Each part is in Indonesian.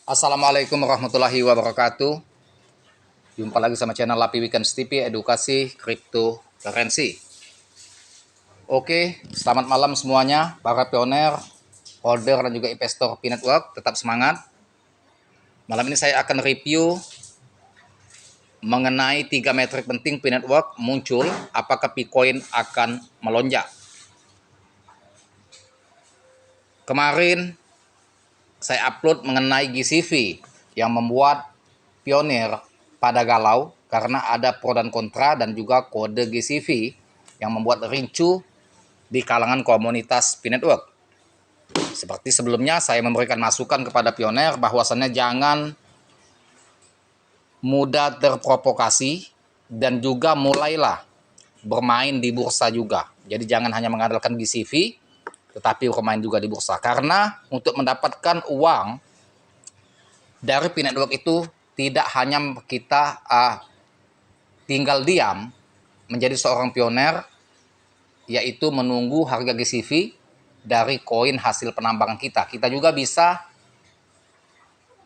Assalamualaikum warahmatullahi wabarakatuh. Jumpa lagi sama channel Lapi Weekend TV Edukasi Cryptocurrency. Oke, selamat malam semuanya, para pioner, holder dan juga investor Pi Network. Tetap semangat. Malam ini saya akan review mengenai 3 metrik penting Pi Network muncul. Apakah Bitcoin akan melonjak? Kemarin saya upload mengenai GCV yang membuat pionir pada galau karena ada pro dan kontra dan juga kode GCV yang membuat rincu di kalangan komunitas Pi Network. Seperti sebelumnya saya memberikan masukan kepada pionir bahwasannya jangan mudah terprovokasi dan juga mulailah bermain di bursa juga. Jadi jangan hanya mengandalkan GCV tetapi bermain juga di bursa, karena untuk mendapatkan uang dari Pi Network itu tidak hanya kita tinggal diam menjadi seorang pioner, yaitu menunggu harga GCV dari koin hasil penambangan kita. Kita juga bisa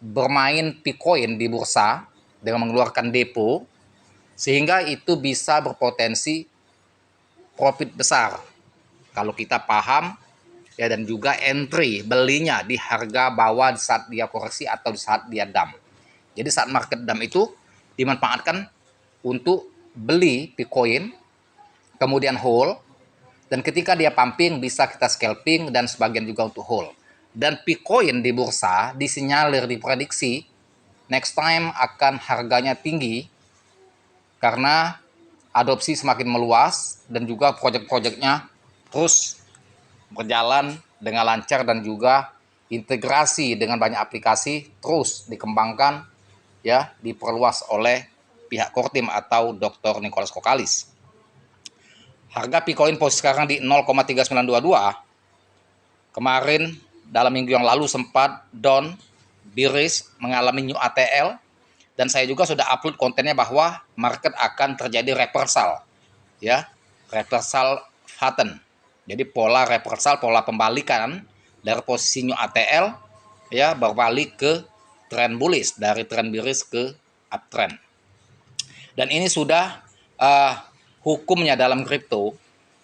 bermain Bitcoin di bursa dengan mengeluarkan depo, sehingga itu bisa berpotensi profit besar kalau kita paham ya, dan juga entry belinya di harga bawah di saat dia koreksi atau di saat dia dump. Jadi saat market dump itu dimanfaatkan untuk beli Bitcoin, kemudian hold, dan ketika dia pumping bisa kita scalping dan sebagian juga untuk hold. Dan Bitcoin di bursa disinyalir, diprediksi next time akan harganya tinggi karena adopsi semakin meluas dan juga proyek-proyeknya terus berjalan dengan lancar dan juga integrasi dengan banyak aplikasi terus dikembangkan ya, diperluas oleh pihak core team atau Dr. Nicholas Kokalis. Harga Bitcoin posisi sekarang di 0,3922. Kemarin dalam minggu yang lalu sempat down bearish mengalami new ATL, dan saya juga sudah upload kontennya bahwa market akan terjadi reversal ya, reversal pattern. Jadi pola reversal, pola pembalikan dari posisi new ATL ya, berbalik ke trend bullish dari trend bearish ke uptrend. Dan ini sudah hukumnya dalam kripto.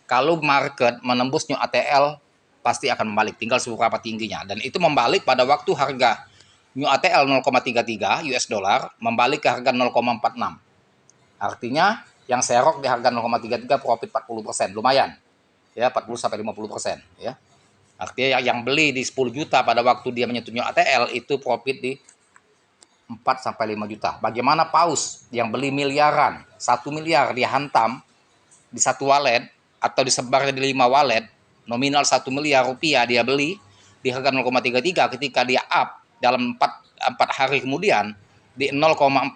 Kalau market menembus new ATL pasti akan membalik, tinggal seberapa tingginya. Dan itu membalik pada waktu harga new ATL 0,33 US dollar membalik ke harga 0,46. Artinya yang serok di harga 0,33 profit 40%, lumayan. Ya, 40 sampai 50% ya. Artinya yang beli di 10 juta pada waktu dia menyentuh new ATL itu profit di 4 sampai 5 juta. Bagaimana paus yang beli miliaran, 1 miliar dia hantam di satu wallet atau disebar di 5 wallet, nominal 1 miliar rupiah dia beli di harga 0,33, ketika dia up dalam 4 hari kemudian di 0,46,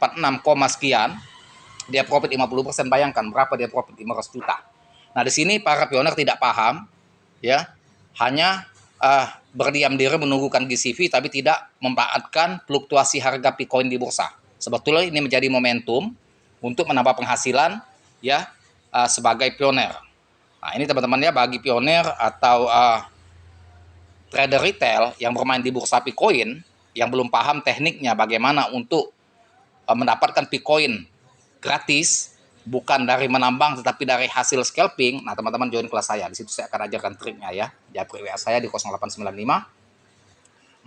sekian, dia profit 50%. Bayangkan berapa dia profit, 500 juta. Nah, di sini para pioner tidak paham ya, hanya berdiam diri menunggukan GCV tapi tidak memanfaatkan fluktuasi harga Bitcoin di bursa. Sebetulnya ini menjadi momentum untuk menambah penghasilan ya, sebagai pioner. Nah, ini teman-teman ya, bagi pioner atau trader retail yang bermain di bursa Bitcoin yang belum paham tekniknya bagaimana untuk mendapatkan Bitcoin gratis, bukan dari menambang tetapi dari hasil scalping. Nah, teman-teman join kelas saya. Di situ saya akan ajarkan triknya ya. Japri WA saya di 0895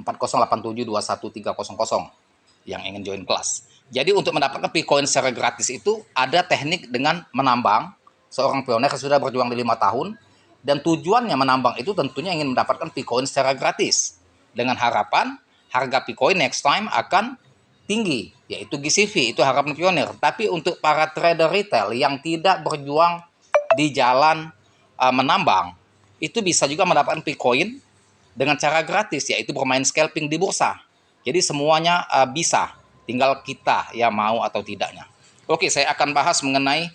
4087 21300 yang ingin join kelas. Jadi untuk mendapatkan Bitcoin secara gratis itu ada teknik dengan menambang. Seorang pioner yang sudah berjuang di 5 tahun dan tujuannya menambang itu tentunya ingin mendapatkan Bitcoin secara gratis dengan harapan harga Bitcoin next time akan tinggi, yaitu GCV. Itu harapan pionir. Tapi untuk para trader retail yang tidak berjuang di jalan menambang, itu bisa juga mendapatkan Bitcoin dengan cara gratis, yaitu bermain scalping di bursa. Jadi semuanya bisa, tinggal kita ya mau atau tidaknya. Oke, saya akan bahas mengenai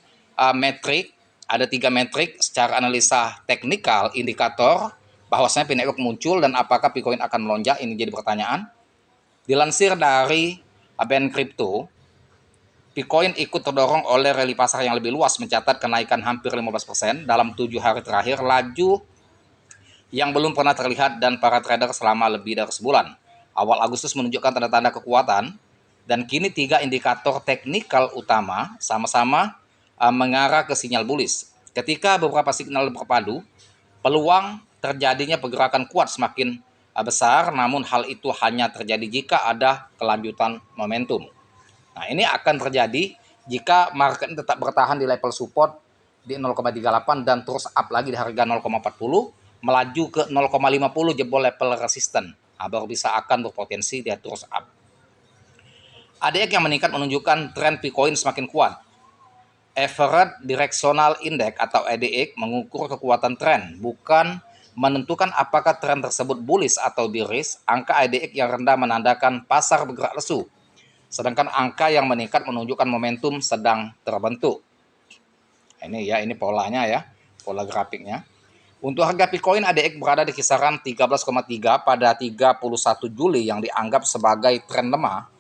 metrik. Ada 3 metrik secara analisa teknikal, indikator bahwasanya Pi Network muncul dan apakah Bitcoin akan melonjak, ini jadi pertanyaan. Dilansir dari Band Crypto, Bitcoin ikut terdorong oleh rally pasar yang lebih luas, mencatat kenaikan hampir 15% dalam 7 hari terakhir, laju yang belum pernah terlihat dan para trader selama lebih dari sebulan. Awal Agustus menunjukkan tanda-tanda kekuatan, dan kini 3 indikator teknikal utama sama-sama mengarah ke sinyal bullish. Ketika beberapa signal berpadu, peluang terjadinya pergerakan kuat semakin besar, namun hal itu hanya terjadi jika ada kelanjutan momentum. Nah, ini akan terjadi jika market tetap bertahan di level support di 0,38 dan terus up lagi di harga 0,40, melaju ke 0,50 jebol level resisten. Nah, baru bisa akan berpotensi dia terus up. ADX yang meningkat menunjukkan tren Bitcoin semakin kuat. Average Directional Index atau ADX mengukur kekuatan tren, bukan menentukan apakah tren tersebut bullish atau bearish. Angka ADX yang rendah menandakan pasar bergerak lesu, sedangkan angka yang meningkat menunjukkan momentum sedang terbentuk. Ini ya, ini polanya ya, pola grafiknya. Untuk harga Bitcoin ADX berada di kisaran 13,3 pada 31 Juli yang dianggap sebagai tren lemah.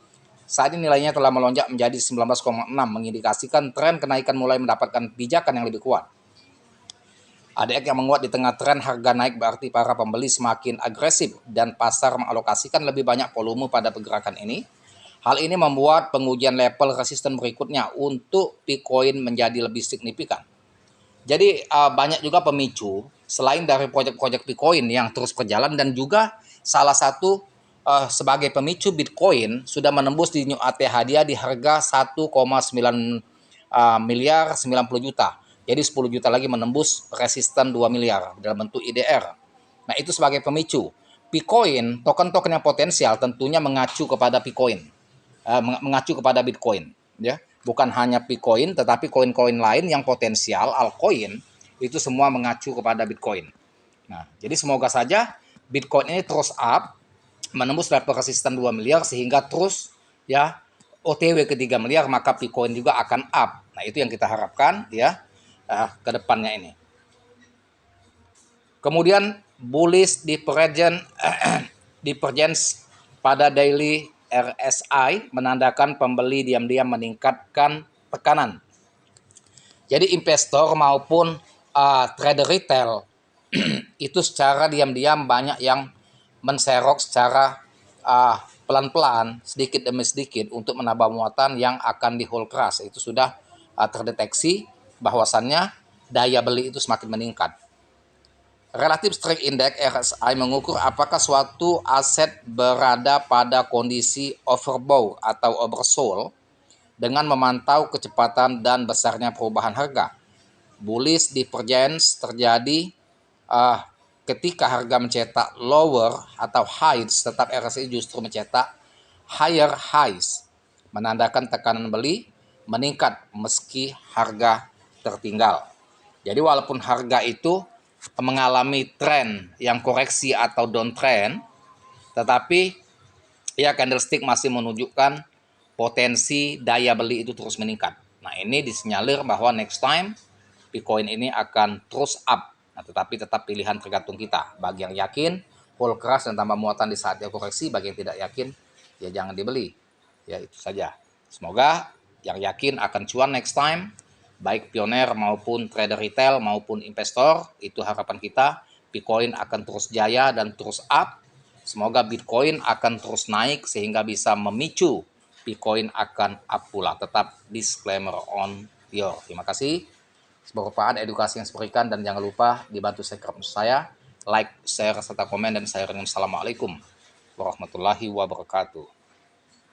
Saat ini nilainya telah melonjak menjadi 19,6, mengindikasikan tren kenaikan mulai mendapatkan pijakan yang lebih kuat. ADX yang menguat di tengah tren harga naik berarti para pembeli semakin agresif dan pasar mengalokasikan lebih banyak volume pada pergerakan ini. Hal ini membuat pengujian level resisten berikutnya untuk Bitcoin menjadi lebih signifikan. Jadi banyak juga pemicu selain dari proyek-proyek Bitcoin yang terus berjalan, dan juga salah satu sebagai pemicu Bitcoin sudah menembus di new ATH dia di harga 1,9 miliar 90 juta. Jadi 10 juta lagi menembus resisten 2 miliar dalam bentuk IDR. Nah, itu sebagai pemicu. Bitcoin, token-token yang potensial tentunya mengacu kepada Bitcoin. Mengacu kepada Bitcoin, ya. Bukan hanya Bitcoin, tetapi koin-koin lain yang potensial, altcoin, itu semua mengacu kepada Bitcoin. Nah, jadi semoga saja Bitcoin ini terus up, menembus level resisten 2 miliar sehingga terus ya OTW ke 3 miliar, maka Bitcoin juga akan up. Nah, itu yang kita harapkan ya ke depannya ini. Kemudian bullish divergence pada daily RSI menandakan pembeli diam-diam meningkatkan tekanan. Jadi investor maupun trader retail itu secara diam-diam banyak yang menserok secara pelan-pelan, sedikit demi sedikit untuk menambah muatan yang akan di hold keras. Itu sudah terdeteksi bahwasannya daya beli itu semakin meningkat. Relative Strength Index RSI mengukur apakah suatu aset berada pada kondisi overbought atau oversold dengan memantau kecepatan dan besarnya perubahan harga. Bullish divergence terjadi ketika harga mencetak lower atau highs, tetap RSI justru mencetak higher highs, menandakan tekanan beli meningkat meski harga tertinggal. Jadi walaupun harga itu mengalami tren yang koreksi atau downtrend, tetapi ya candlestick masih menunjukkan potensi daya beli itu terus meningkat. Nah, ini disinyalir bahwa next time Bitcoin ini akan terus up. Nah, tetapi tetap pilihan tergantung kita. Bagi yang yakin, hold keras dan tambah muatan di saat dia koreksi. Bagi yang tidak yakin, ya jangan dibeli. Ya itu saja. Semoga yang yakin akan cuan next time, baik pioner maupun trader retail maupun investor, itu harapan kita. Bitcoin akan terus jaya dan terus up. Semoga Bitcoin akan terus naik sehingga bisa memicu Bitcoin akan up pula. Tetap disclaimer on your. Terima kasih. Bermanfaat edukasi yang saya berikan, dan jangan lupa dibantu subscribe saya, like, share, serta komen, dan saya ringin. Assalamualaikum warahmatullahi wabarakatuh.